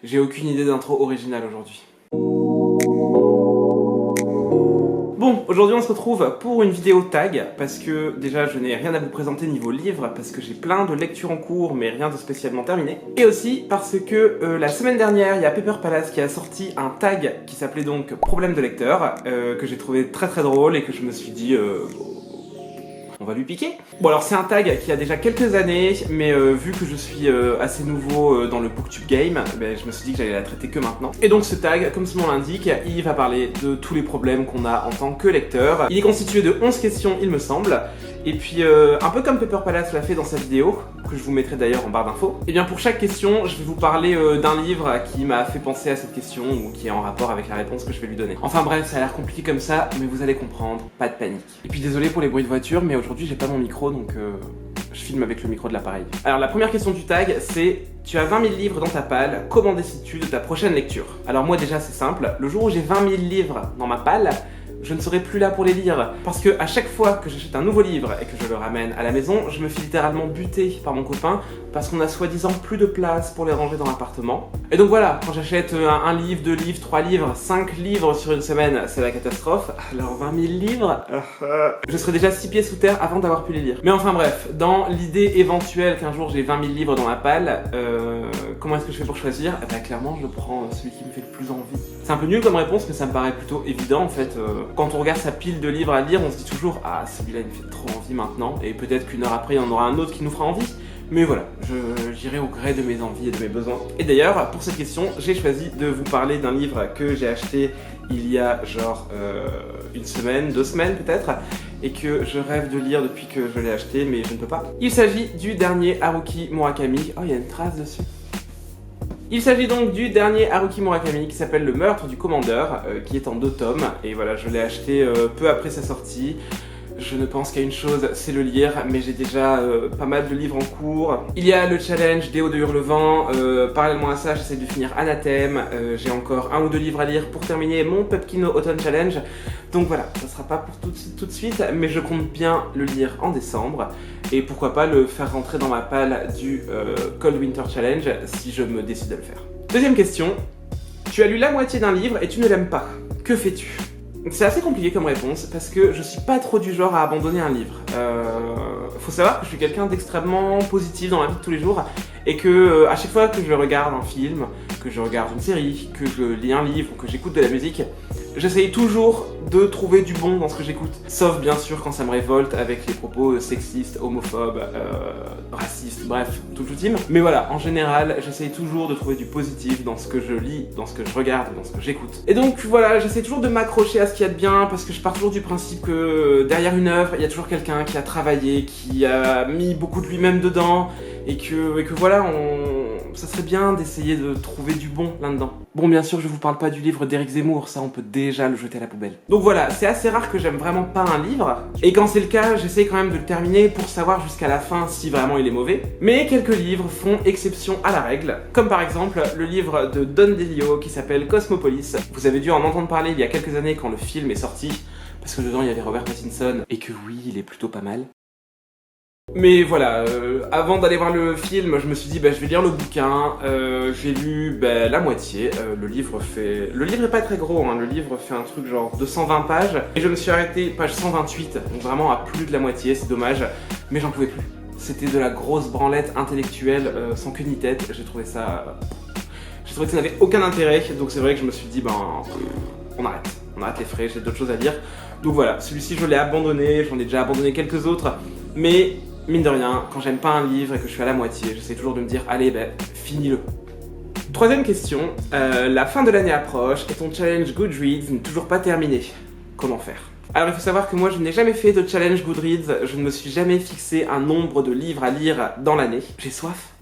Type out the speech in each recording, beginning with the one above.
J'ai aucune idée d'intro originale aujourd'hui. Bon, aujourd'hui on se retrouve pour une vidéo tag, parce que déjà je n'ai rien à vous présenter niveau livre, parce que j'ai plein de lectures en cours, mais rien de spécialement terminé. Et aussi parce que la semaine dernière, il y a Paper Palace qui a sorti un tag qui s'appelait donc Problème de lecteur, que j'ai trouvé très très drôle et que je me suis dit... on va lui piquer. Bon alors c'est un tag qui a déjà quelques années, mais vu que je suis assez nouveau dans le booktube game, je me suis dit que j'allais la traiter que maintenant. Et donc ce tag, comme son nom l'indique, il va parler de tous les problèmes qu'on a en tant que lecteur. Il est constitué de 11 questions il me semble, et puis un peu comme Paper Palace l'a fait dans sa vidéo, que je vous mettrai d'ailleurs en barre d'infos, et bien pour chaque question, je vais vous parler d'un livre qui m'a fait penser à cette question, ou qui est en rapport avec la réponse que je vais lui donner. Enfin bref, ça a l'air compliqué comme ça, mais vous allez comprendre, pas de panique. Et puis désolé pour les bruits de voiture, mais aujourd'hui j'ai pas mon micro, donc je filme avec le micro de l'appareil. Alors la première question du tag, c'est: tu as 20 000 livres dans ta palle, comment décides-tu de ta prochaine lecture? Alors moi déjà c'est simple, le jour où j'ai 20 000 livres dans ma palle, je ne serai plus là pour les lire, parce que à chaque fois que j'achète un nouveau livre et que je le ramène à la maison, je me fais littéralement buter par mon copain, parce qu'on a soi-disant plus de place pour les ranger dans l'appartement. Et donc voilà, quand j'achète un livre, 2 livres, 3 livres, 5 livres sur une semaine, c'est la catastrophe. Alors 20 000 livres, je serais déjà 6 pieds sous terre avant d'avoir pu les lire. Mais enfin bref, dans l'idée éventuelle qu'un jour j'ai 20 000 livres dans ma palle, comment est-ce que je fais pour choisir? Clairement je prends celui qui me fait le plus envie. C'est un peu nul comme réponse, mais ça me paraît plutôt évident en fait. Quand on regarde sa pile de livres à lire, on se dit toujours: ah, celui-là il me fait trop envie maintenant, et peut-être qu'une heure après il y en aura un autre qui nous fera envie. Mais voilà, j'irai au gré de mes envies et de mes besoins. Et d'ailleurs, pour cette question, j'ai choisi de vous parler d'un livre que j'ai acheté il y a genre une semaine, 2 semaines peut-être, et que je rêve de lire depuis que je l'ai acheté, mais je ne peux pas. Il s'agit du dernier Haruki Murakami. Oh, il y a une trace dessus. Il s'agit donc du dernier Haruki Murakami qui s'appelle Le Meurtre du Commandeur, qui est en 2 tomes, et voilà, je l'ai acheté peu après sa sortie. Je ne pense qu'à une chose, c'est le lire, mais j'ai déjà pas mal de livres en cours. Il y a le challenge Déo de Hurlevent, parallèlement à ça j'essaie de finir Anathème, j'ai encore 1 ou 2 livres à lire pour terminer mon Pupkino Autumn Challenge. Donc voilà, ça sera pas pour tout de suite, mais je compte bien le lire en décembre, et pourquoi pas le faire rentrer dans ma palle du Cold Winter Challenge si je me décide de le faire. Deuxième question, tu as lu la moitié d'un livre et tu ne l'aimes pas, que fais-tu? C'est assez compliqué comme réponse, parce que je suis pas trop du genre à abandonner un livre. Faut savoir que je suis quelqu'un d'extrêmement positif dans la vie de tous les jours, et que à chaque fois que je regarde un film, que je regarde une série, que je lis un livre ou que j'écoute de la musique, j'essaye toujours de trouver du bon dans ce que j'écoute. Sauf bien sûr quand ça me révolte avec les propos sexistes, homophobes, racistes, bref, tout ultime. Mais voilà, en général, j'essaye toujours de trouver du positif dans ce que je lis, dans ce que je regarde, dans ce que j'écoute. Et donc voilà, j'essaie toujours de m'accrocher à ce qu'il y a de bien, parce que je pars toujours du principe que derrière une œuvre, il y a toujours quelqu'un qui a travaillé, qui a mis beaucoup de lui-même dedans, et que voilà, ça serait bien d'essayer de trouver du bon là-dedans. Bon, bien sûr, je vous parle pas du livre d'Éric Zemmour, ça on peut déjà le jeter à la poubelle. Donc voilà, c'est assez rare que j'aime vraiment pas un livre, et quand c'est le cas, j'essaie quand même de le terminer pour savoir jusqu'à la fin si vraiment il est mauvais. Mais quelques livres font exception à la règle, comme par exemple le livre de Don DeLeo qui s'appelle Cosmopolis. Vous avez dû en entendre parler il y a quelques années quand le film est sorti, parce que dedans il y avait Robert Pattinson, et que oui, il est plutôt pas mal. Mais voilà, avant d'aller voir le film, je me suis dit je vais lire le bouquin. J'ai lu la moitié. Le livre est pas très gros, hein. Le livre fait un truc genre 220 pages, et je me suis arrêté page 128, donc vraiment à plus de la moitié, c'est dommage, mais j'en pouvais plus. C'était de la grosse branlette intellectuelle sans queue ni tête. J'ai trouvé que ça n'avait aucun intérêt, donc c'est vrai que je me suis dit on arrête les frais, j'ai d'autres choses à lire. Donc voilà, celui-ci je l'ai abandonné, j'en ai déjà abandonné quelques autres, mais mine de rien, quand j'aime pas un livre et que je suis à la moitié, j'essaie toujours de me dire allez finis-le. Troisième question, la fin de l'année approche et ton challenge Goodreads n'est toujours pas terminé. Comment faire? Alors il faut savoir que moi je n'ai jamais fait de challenge Goodreads, je ne me suis jamais fixé un nombre de livres à lire dans l'année. J'ai soif.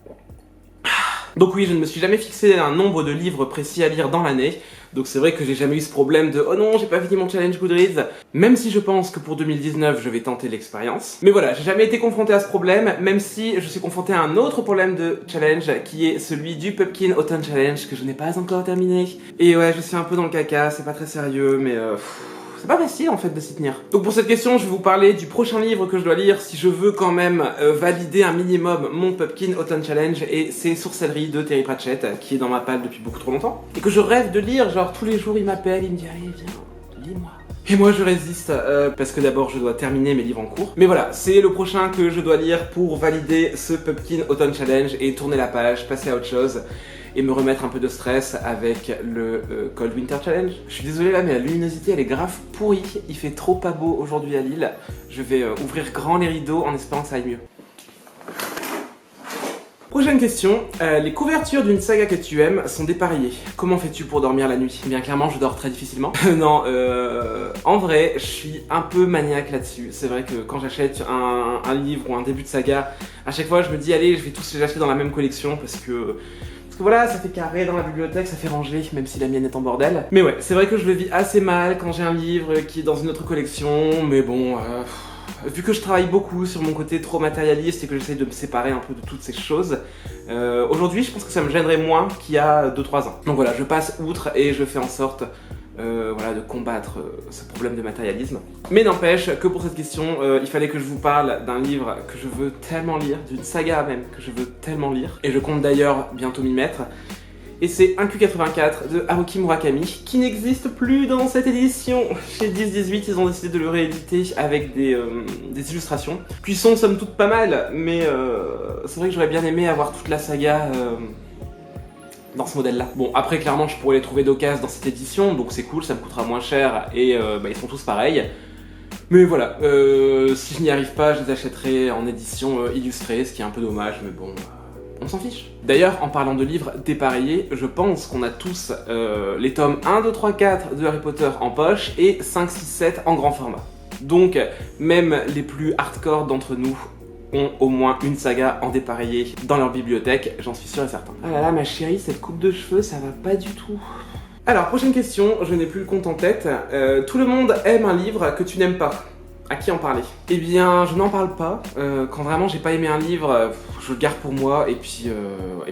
Donc oui, je ne me suis jamais fixé un nombre de livres précis à lire dans l'année, donc c'est vrai que j'ai jamais eu ce problème de « Oh non, j'ai pas fini mon challenge Goodreads », même si je pense que pour 2019, je vais tenter l'expérience. Mais voilà, j'ai jamais été confronté à ce problème, même si je suis confronté à un autre problème de challenge, qui est celui du Pupkin Autumn Challenge, que je n'ai pas encore terminé. Et ouais, je suis un peu dans le caca, c'est pas très sérieux, mais serait pas facile en fait de s'y tenir. Donc pour cette question, je vais vous parler du prochain livre que je dois lire si je veux quand même valider un minimum mon Pumpkin Autumn Challenge, et c'est Sorcellerie de Terry Pratchett, qui est dans ma palle depuis beaucoup trop longtemps, et que je rêve de lire, genre tous les jours il m'appelle, il me dit allez viens, lis-moi. Et moi je résiste, parce que d'abord je dois terminer mes livres en cours. Mais voilà, c'est le prochain que je dois lire pour valider ce Pumpkin Autumn Challenge et tourner la page, passer à autre chose, et me remettre un peu de stress avec le Cold Winter Challenge. Je suis désolé là, mais la luminosité elle est grave pourrie, il fait trop pas beau aujourd'hui à Lille. Je vais ouvrir grand les rideaux en espérant que ça aille mieux. Prochaine question, les couvertures d'une saga que tu aimes sont dépareillées. Comment fais-tu pour dormir la nuit? Bien clairement, je dors très difficilement. Non, en vrai, je suis un peu maniaque là-dessus. C'est vrai que quand j'achète un livre ou un début de saga, à chaque fois je me dis allez, je vais tous les acheter dans la même collection parce que voilà, ça fait carré dans la bibliothèque, ça fait ranger, même si la mienne est en bordel. Mais ouais, c'est vrai que je le vis assez mal quand j'ai un livre qui est dans une autre collection, mais bon... Vu que je travaille beaucoup sur mon côté trop matérialiste et que j'essaye de me séparer un peu de toutes ces choses, aujourd'hui je pense que ça me gênerait moins qu'il y a 2-3 ans. Donc voilà, je passe outre et je fais en sorte voilà, de combattre ce problème de matérialisme. Mais n'empêche que pour cette question, il fallait que je vous parle d'un livre que je veux tellement lire, d'une saga même que je veux tellement lire, et je compte d'ailleurs bientôt m'y mettre. Et c'est 1Q84 de Haruki Murakami, qui n'existe plus dans cette édition. Chez 10-18, ils ont décidé de le rééditer avec des illustrations, qui sont somme toute pas mal, mais c'est vrai que j'aurais bien aimé avoir toute la saga dans ce modèle-là. Bon, après, clairement, je pourrais les trouver d'occasion dans cette édition, donc c'est cool, ça me coûtera moins cher, et bah, ils sont tous pareils. Mais voilà, si je n'y arrive pas, je les achèterai en édition illustrée, ce qui est un peu dommage, mais bon... on s'en fiche. D'ailleurs, en parlant de livres dépareillés, je pense qu'on a tous les tomes 1, 2, 3, 4 de Harry Potter en poche et 5, 6, 7 en grand format. Donc, même les plus hardcore d'entre nous ont au moins une saga en dépareillé dans leur bibliothèque, j'en suis sûr et certain. Ah là là, ma chérie, cette coupe de cheveux, ça va pas du tout. Alors, prochaine question, je n'ai plus le compte en tête. Tout le monde aime un livre que tu n'aimes pas. À qui en parler? Eh bien, je n'en parle pas. Quand vraiment j'ai pas aimé un livre, je le garde pour moi et puis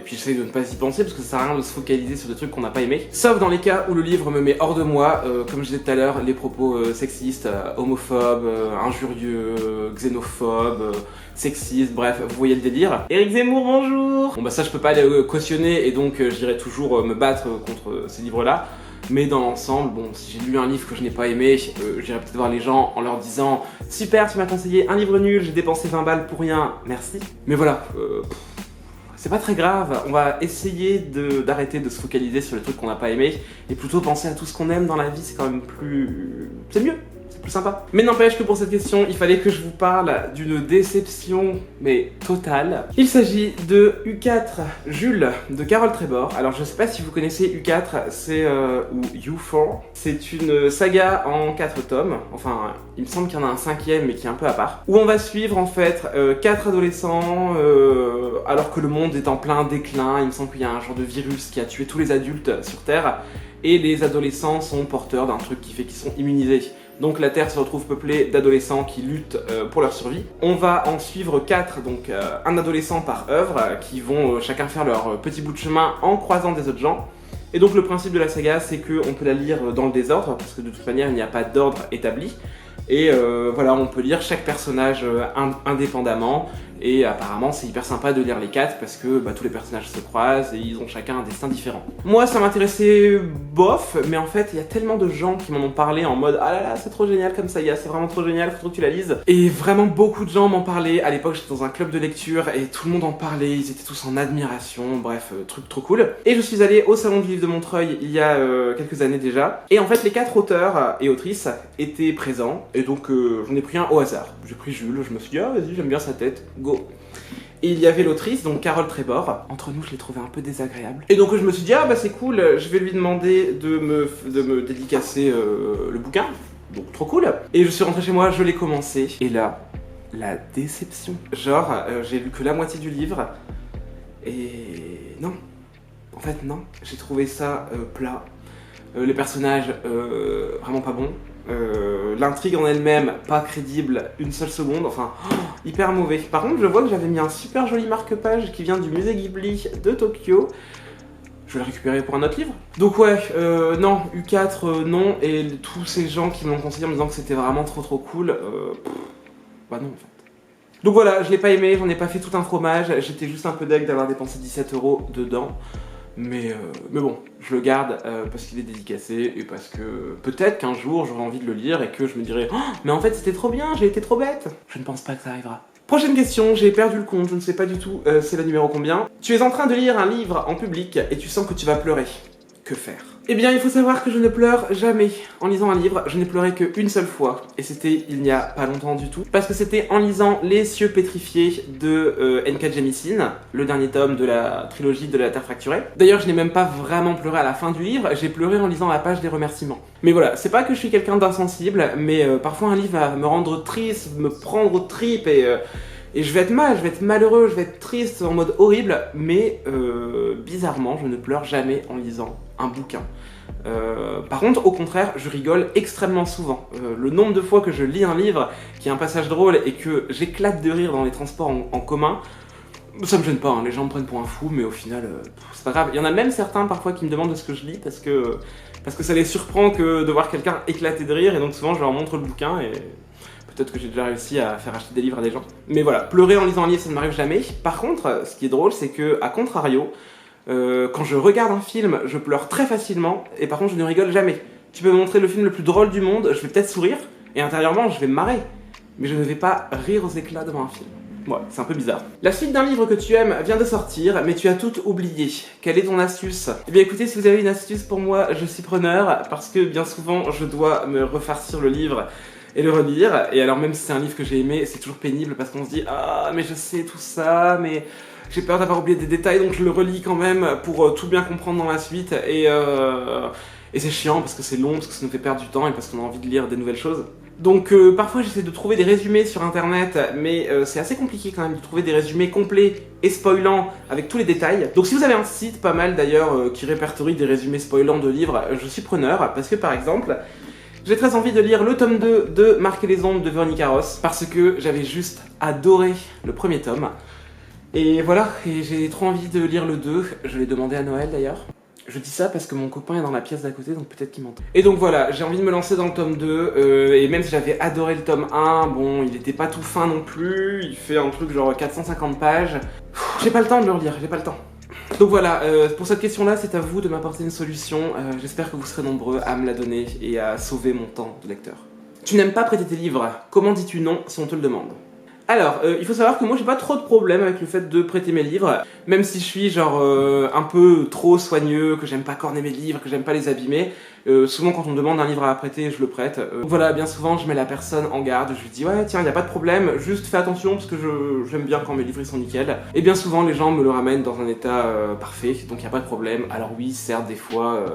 j'essaie de ne pas y penser parce que ça sert à rien de se focaliser sur des trucs qu'on n'a pas aimé. Sauf dans les cas où le livre me met hors de moi, comme je disais tout à l'heure, les propos sexistes, homophobes, injurieux, xénophobes, sexistes, bref, vous voyez le délire. Éric Zemmour, bonjour! Bon bah ça je peux pas les cautionner et donc j'irai toujours me battre contre ces livres-là. Mais dans l'ensemble, bon, si j'ai lu un livre que je n'ai pas aimé, j'irai peut-être voir les gens en leur disant « Super, tu m'as conseillé un livre nul, j'ai dépensé 20 balles pour rien, merci ». Mais voilà, c'est pas très grave, on va essayer d'arrêter de se focaliser sur les trucs qu'on n'a pas aimé et plutôt penser à tout ce qu'on aime dans la vie, c'est quand même plus... c'est mieux. Plus sympa. Mais n'empêche que pour cette question, il fallait que je vous parle d'une déception, mais totale. Il s'agit de U4 Jules de Carole Trébor. Alors je sais pas si vous connaissez U4, c'est ou U4. C'est une saga en 4 tomes. Enfin, il me semble qu'il y en a un 5e, mais qui est un peu à part. Où on va suivre en fait 4 adolescents, alors que le monde est en plein déclin. Il me semble qu'il y a un genre de virus qui a tué tous les adultes sur Terre. Et les adolescents sont porteurs d'un truc qui fait qu'ils sont immunisés. Donc la Terre se retrouve peuplée d'adolescents qui luttent pour leur survie. On va en suivre 4, donc un adolescent par œuvre, qui vont chacun faire leur petit bout de chemin en croisant des autres gens. Et donc le principe de la saga, c'est qu'on peut la lire dans le désordre, parce que de toute manière il n'y a pas d'ordre établi. Et voilà, on peut lire chaque personnage indépendamment. Et apparemment c'est hyper sympa de lire les 4 parce que bah, tous les personnages se croisent et ils ont chacun un destin différent. Moi ça m'intéressait bof, mais en fait il y a tellement de gens qui m'en ont parlé en mode ah là là c'est trop génial comme ça, c'est vraiment trop génial, faut trop que tu la lises. Et vraiment beaucoup de gens m'en parlaient. À l'époque j'étais dans un club de lecture et tout le monde en parlait, ils étaient tous en admiration, bref, truc trop cool. Et je suis allée au salon du livre de Montreuil il y a quelques années déjà. Et en fait les 4 auteurs et autrices étaient présents et donc j'en ai pris un au hasard. J'ai pris Jules, je me suis dit ah vas-y j'aime bien sa tête. Go. Et il y avait l'autrice, donc Carole Trébor. Entre nous, je l'ai trouvée un peu désagréable. Et donc je me suis dit, ah bah c'est cool, je vais lui demander de me dédicacer le bouquin. Donc trop cool. Et je suis rentrée chez moi, je l'ai commencé. Et là, la déception. Genre, j'ai lu que la moitié du livre. Et non. En fait, non. J'ai trouvé ça plat. Les personnages, vraiment pas bons. L'intrigue en elle-même, pas crédible une seule seconde, enfin, hyper mauvais. Par contre, je vois que j'avais mis un super joli marque-page qui vient du musée Ghibli de Tokyo. je vais le récupérer pour un autre livre. Donc ouais, non, U4, non, et tous ces gens qui me l'ont conseillé en me disant que c'était vraiment trop cool, bah non en fait. Donc voilà, je l'ai pas aimé, j'en ai pas fait tout un fromage, j'étais juste un peu deg d'avoir dépensé 17 € dedans. Mais bon, je le garde parce qu'il est dédicacé et parce que peut-être qu'un jour j'aurai envie de le lire et que je me dirai oh, mais en fait c'était trop bien, j'ai été trop bête. Je ne pense pas que ça arrivera. Prochaine question, j'ai perdu le compte, je ne sais pas du tout c'est la numéro combien. Tu es en train de lire un livre en public et tu sens que tu vas pleurer. Que faire? Eh bien, il faut savoir que je ne pleure jamais en lisant un livre. Je n'ai pleuré qu'une seule fois, et c'était il n'y a pas longtemps du tout, parce que c'était en lisant Les cieux pétrifiés de N.K. Jemisin, le dernier tome de la trilogie de la Terre fracturée. D'ailleurs, je n'ai même pas vraiment pleuré à la fin du livre, j'ai pleuré en lisant la page des remerciements. Mais voilà, c'est pas que je suis quelqu'un d'insensible, mais parfois un livre va me rendre triste, me prendre aux tripes et je vais être mal, je vais être malheureux, je vais être triste en mode horrible, mais bizarrement, je ne pleure jamais en lisant un bouquin. Par contre, au contraire, je rigole extrêmement souvent. Le nombre de fois que je lis un livre qui a un passage drôle et que j'éclate de rire dans les transports en commun, ça me gêne pas, hein. Les gens me prennent pour un fou, mais au final, c'est pas grave. Il y en a même certains parfois qui me demandent ce que je lis parce que ça les surprend que de voir quelqu'un éclater de rire, et donc souvent je leur montre le bouquin et peut-être que j'ai déjà réussi à faire acheter des livres à des gens. Mais voilà, pleurer en lisant un livre, ça ne m'arrive jamais. Par contre, ce qui est drôle, c'est que, à contrario, quand je regarde un film, je pleure très facilement, et par contre, je ne rigole jamais. Tu peux me montrer le film le plus drôle du monde, je vais peut-être sourire, et intérieurement, je vais me marrer. Mais je ne vais pas rire aux éclats devant un film. Ouais, c'est un peu bizarre. La suite d'un livre que tu aimes vient de sortir, mais tu as tout oublié. Quelle est ton astuce? Eh bien écoutez, si vous avez une astuce pour moi, je suis preneur, parce que bien souvent, je dois me refarcir le livre et le relire, et alors même si c'est un livre que j'ai aimé, c'est toujours pénible parce qu'on se dit « Ah, mais je sais tout ça, mais j'ai peur d'avoir oublié des détails, donc je le relis quand même pour tout bien comprendre dans la suite, et c'est chiant parce que c'est long, parce que ça nous fait perdre du temps et parce qu'on a envie de lire des nouvelles choses. » Donc parfois j'essaie de trouver des résumés sur internet, mais c'est assez compliqué quand même de trouver des résumés complets et spoilants avec tous les détails. Donc si vous avez un site, pas mal d'ailleurs, qui répertorie des résumés spoilants de livres, je suis preneur, parce que par exemple, j'ai très envie de lire le tome 2 de Marquer les ombres de Véronica Ross, parce que j'avais juste adoré le premier tome. Et voilà, et j'ai trop envie de lire le 2, je l'ai demandé à Noël d'ailleurs. Je dis ça parce que mon copain est dans la pièce d'à côté, donc peut-être qu'il m'entend. Et donc voilà, j'ai envie de me lancer dans le tome 2, et même si j'avais adoré le tome 1, bon, il était pas tout fin non plus, il fait un truc genre 450 pages. J'ai pas le temps de le relire, j'ai pas le temps. Donc voilà, pour cette question-là, c'est à vous de m'apporter une solution. J'espère que vous serez nombreux à me la donner et à sauver mon temps de lecteur. Tu n'aimes pas prêter tes livres, comment dis-tu non si on te le demande? Alors, il faut savoir que moi j'ai pas trop de problème avec le fait de prêter mes livres, même si je suis genre un peu trop soigneux, que j'aime pas corner mes livres, que j'aime pas les abîmer. Souvent quand on me demande un livre à prêter, je le prête. Voilà, bien souvent je mets la personne en garde, je lui dis ouais tiens, y a pas de problème, juste fais attention parce que j'aime bien quand mes livres ils sont nickel. Et bien souvent les gens me le ramènent dans un état parfait, donc y a pas de problème. Alors oui, certes des fois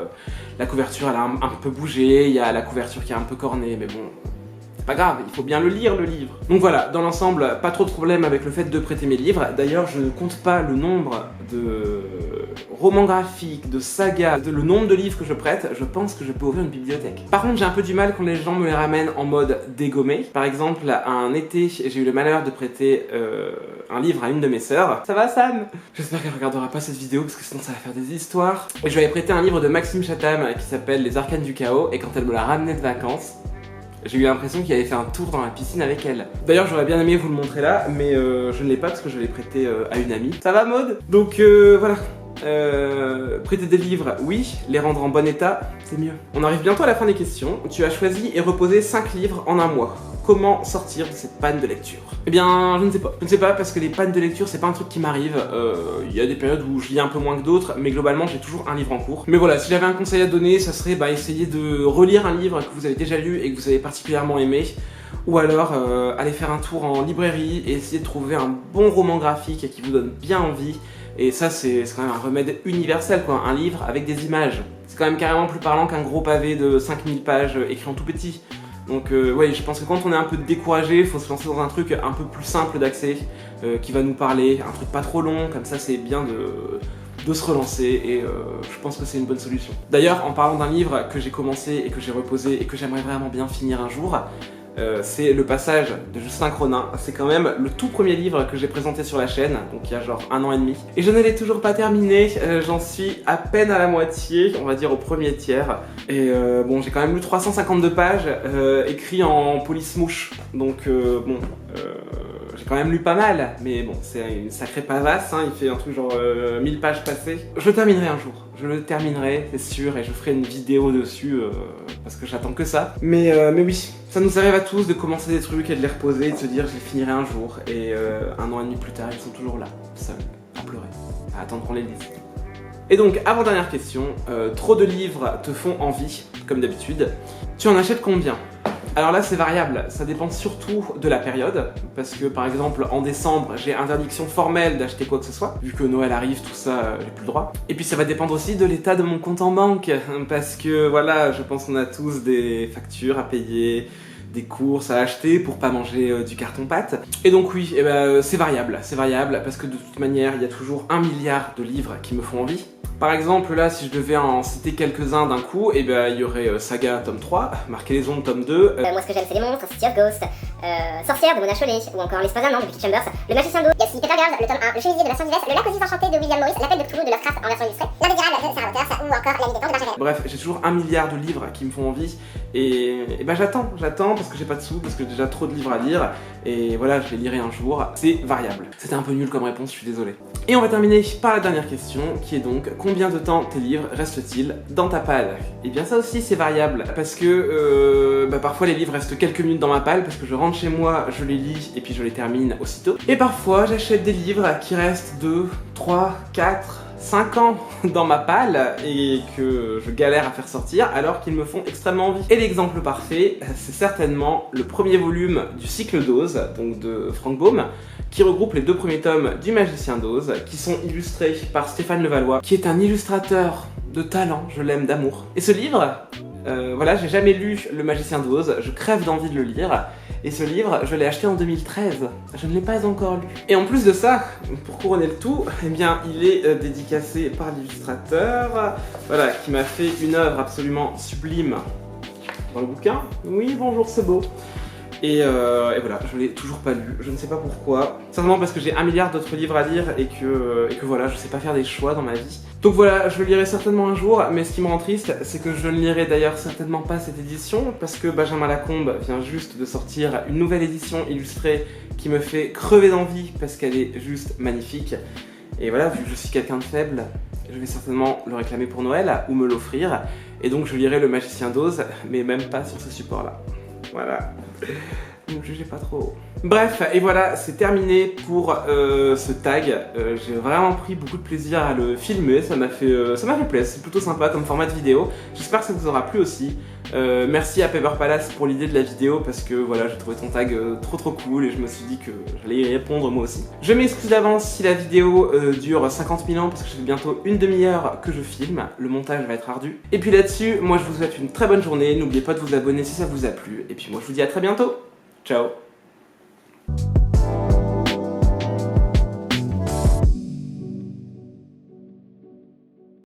la couverture elle a un peu bougé, il y a la couverture qui est un peu cornée, mais bon... C'est pas grave, il faut bien le lire, le livre. Donc voilà, dans l'ensemble, pas trop de problème avec le fait de prêter mes livres. D'ailleurs, je ne compte pas le nombre de romans graphiques, de sagas, le nombre de livres que je prête, je pense que je peux ouvrir une bibliothèque. Par contre, j'ai un peu du mal quand les gens me les ramènent en mode dégommé. Par exemple, un été, j'ai eu le malheur de prêter un livre à une de mes sœurs. Ça va, Sam? J'espère qu'elle regardera pas cette vidéo, parce que sinon ça va faire des histoires. Et je lui avais prêté un livre de Maxime Chatham qui s'appelle Les Arcanes du Chaos, et quand elle me l'a ramené de vacances, j'ai eu l'impression qu'il avait fait un tour dans la piscine avec elle. D'ailleurs, j'aurais bien aimé vous le montrer là, mais je ne l'ai pas parce que je l'ai prêté à une amie. Ça va, Maud? Donc voilà. Prêter des livres, oui. Les rendre en bon état, c'est mieux. On arrive bientôt à la fin des questions. Tu as choisi et reposé 5 livres en un mois. Comment sortir de cette panne de lecture? Eh bien, je ne sais pas. Je ne sais pas parce que les pannes de lecture, c'est pas un truc qui m'arrive. Il y a des périodes où je lis un peu moins que d'autres, mais globalement, j'ai toujours un livre en cours. Mais voilà, si j'avais un conseil à donner, ça serait essayer de relire un livre que vous avez déjà lu et que vous avez particulièrement aimé. Ou alors, aller faire un tour en librairie et essayer de trouver un bon roman graphique qui vous donne bien envie. Et ça, c'est quand même un remède universel, quoi. Un livre avec des images. C'est quand même carrément plus parlant qu'un gros pavé de 5000 pages écrit en tout petit. Donc ouais, je pense que quand on est un peu découragé, il faut se lancer dans un truc un peu plus simple d'accès, qui va nous parler, un truc pas trop long, comme ça c'est bien de se relancer, et je pense que c'est une bonne solution. D'ailleurs, en parlant d'un livre que j'ai commencé et que j'ai reposé et que j'aimerais vraiment bien finir un jour, c'est le passage de Justin Cronin. C'est quand même le tout premier livre que j'ai présenté sur la chaîne, donc il y a genre 1 an et demi. Et je ne l'ai toujours pas terminé, j'en suis à peine à la moitié, on va dire au premier tiers. Et bon, j'ai quand même lu 352 pages, écrit en police mouche, donc j'ai quand même lu pas mal, mais bon, c'est une sacrée pavasse, hein, il fait un truc genre 1000 pages passées. Je le terminerai un jour, je le terminerai, c'est sûr, et je ferai une vidéo dessus, parce que j'attends que ça. Mais oui, ça nous arrive à tous de commencer des trucs et de les reposer, et de se dire je les finirai un jour, et 1 an et demi plus tard, ils sont toujours là, seuls, à pleurer, à attendre qu'on les lise. Et donc, avant-dernière question, trop de livres te font envie, comme d'habitude. Tu en achètes combien ? Alors là c'est variable, ça dépend surtout de la période, parce que par exemple en décembre j'ai interdiction formelle d'acheter quoi que ce soit, vu que Noël arrive, tout ça, j'ai plus le droit. Et puis ça va dépendre aussi de l'état de mon compte en banque, parce que voilà, je pense qu'on a tous des factures à payer, des courses à acheter pour pas manger du carton-pâte. Et donc oui, c'est variable, parce que de toute manière il y a toujours 1 milliard de livres qui me font envie. Par exemple, là, si je devais en citer quelques-uns d'un coup, il y aurait Saga tome 3, Marquer les ondes tome 2. Moi, ce que j'aime, c'est les monstres, City of Ghosts, Sorcière de Mona Chollet, ou encore L'espace d'un an de Vicky Chambers, Le Magicien d'eau, Yassi Petergard, le tome 1, Le Chemisier de Bastien Vives, Le Lac aux îles enchantées de William Morris, L'Appel de Cthulhu de Lovecraft en version illustrée, L'Indésirable de Sarah Waters, ou encore La Nuit des temps de Bergerac. Bref, j'ai toujours 1 milliard de livres qui me font envie, et j'attends parce que j'ai pas de sous, parce que j'ai déjà trop de livres à lire, et voilà, je les lirai un jour. C'est variable. C'était un peu nul comme réponse, je suis désolé. Et on va terminer par la dernière question, qui est donc, combien de temps tes livres restent-ils dans ta palle? Et bien ça aussi c'est variable, parce que parfois les livres restent quelques minutes dans ma palle, parce que je rentre chez moi, je les lis, et puis je les termine aussitôt. Et parfois j'achète des livres qui restent 2, 3, 4... 5 ans dans ma palle et que je galère à faire sortir alors qu'ils me font extrêmement envie. Et l'exemple parfait, c'est certainement le premier volume du cycle d'Oz, donc de Frank Baum, qui regroupe les 2 premiers tomes du Magicien d'Oz, qui sont illustrés par Stéphane Levallois, qui est un illustrateur de talent, je l'aime d'amour. Et ce livre, voilà, j'ai jamais lu Le Magicien d'Oz, je crève d'envie de le lire, et ce livre, je l'ai acheté en 2013, je ne l'ai pas encore lu. Et en plus de ça, pour couronner le tout, eh bien, il est dédicacé par l'illustrateur, voilà, qui m'a fait une œuvre absolument sublime dans le bouquin. Oui, bonjour, c'est beau. Et voilà, je l'ai toujours pas lu, je ne sais pas pourquoi. Certainement parce que j'ai 1 milliard d'autres livres à lire et que voilà, je sais pas faire des choix dans ma vie. Donc voilà, je le lirai certainement un jour, mais ce qui me rend triste, c'est que je ne lirai d'ailleurs certainement pas cette édition, parce que Benjamin Lacombe vient juste de sortir une nouvelle édition illustrée qui me fait crever d'envie, parce qu'elle est juste magnifique. Et voilà, vu que je suis quelqu'un de faible, je vais certainement le réclamer pour Noël, ou me l'offrir, et donc je lirai Le Magicien d'Oz, mais même pas sur ce support-là. Voilà. Ne me jugez pas trop. Bref, et voilà, c'est terminé pour ce tag. J'ai vraiment pris beaucoup de plaisir à le filmer, ça m'a fait plaisir, c'est plutôt sympa comme format de vidéo. J'espère que ça vous aura plu aussi. Merci à Paper Palace pour l'idée de la vidéo, parce que voilà, j'ai trouvé ton tag trop cool et je me suis dit que j'allais y répondre moi aussi. Je m'excuse d'avance si la vidéo dure 50 000 ans, parce que ça fait bientôt une demi-heure que je filme, le montage va être ardu. Et puis là-dessus, moi je vous souhaite une très bonne journée, n'oubliez pas de vous abonner si ça vous a plu, et puis moi je vous dis à très bientôt. Ciao.